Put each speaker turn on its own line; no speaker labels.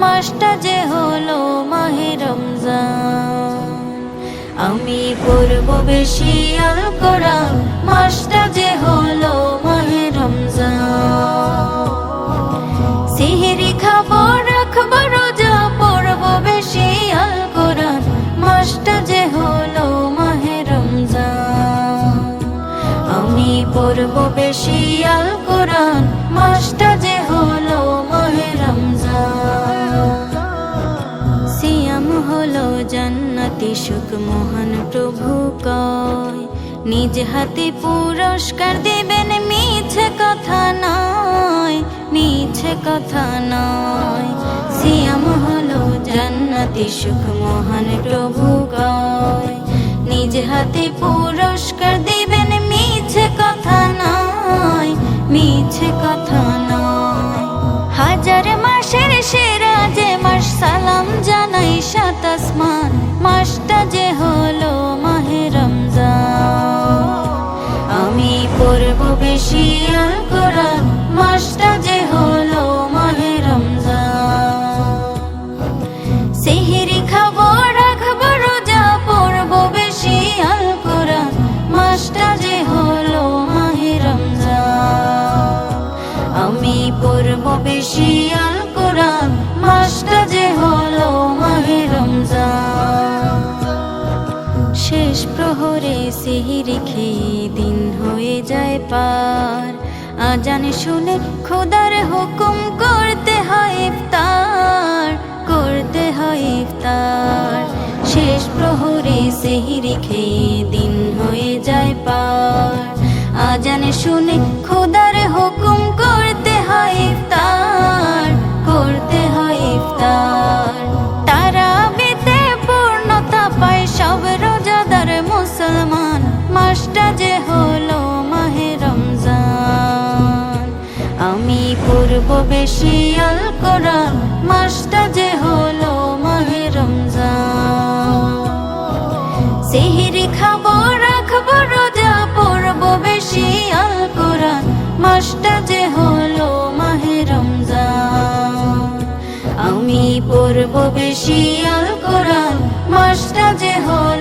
মাসটা যে হলো মাহে রমজান। আমি পড়ব বেশি আল কোরআন, মাসটা যে হলো মাহে রমজান। সিহরি খাবো রাখবো রোজা, পড়ব বেশি আল কোরআন, মাসটা যে হলো মাহে রমজান। আমি পড়ব বেশি আল কোরআন, মাসটা যে হলো মাহে রমজান। সিয়াম হলো জান্নাতি সুখ মহান প্রভু কয়, নিজ হাতে পুরস্কার দেবেন, মিছে কথা নয়, মিছে কথা নয়। সিয়াম হলো জান্নাতি সুখ মহান প্রভু কয়, নিজ হাতে পুরস্কার দেবেন, মিছে কথা নয়, মিছে কথা নয়। হাজার মাসের সেরা যে মাস, সালাম জানাই সাত আসমান, মাসটা যে হলো মাহে রমজান। আমি পড়ব বেশি আল কোরআন, মাসটা যে হলো মাহে রমজান। সিহরি খাবো রাখবো রোজা, পড়ব বেশি আল কোরআন, মাসটা যে হলো মাহে রমজান। আমি পড়ব বেশি আল কোরআন, মাসটা যে হলো মাহে রমজান। শেষ প্রহরে সিহরি খেয়ে দিন হয়ে যায় পার, আজান শুনে খোদার হুকুম করতে হয় ইফতার, করতে হয় ইফতার। শেষ প্রহরে সিহরি খেয়ে দিন হয়ে যায় পার, আজান শুনে খোদার হুকুম করতে হয় ইফতার, করতে হয় ইফতার। তারাবিতে পূর্ণতা পায় সব রোজাদার মুসলমান, মাসটা যে হলো মাহে রমজান। আমি পড়ব বেশি আল কোরআন, মাসটা যে হলো মাহে রমজান। সিহরি খাবো রাখবো রোজা, পড়ব বেশি আল কোরআন, মাসটা যে হলো মাহে রমজান। আমি পড়ব বেশি আল কোরআন, মাসটা যে হলো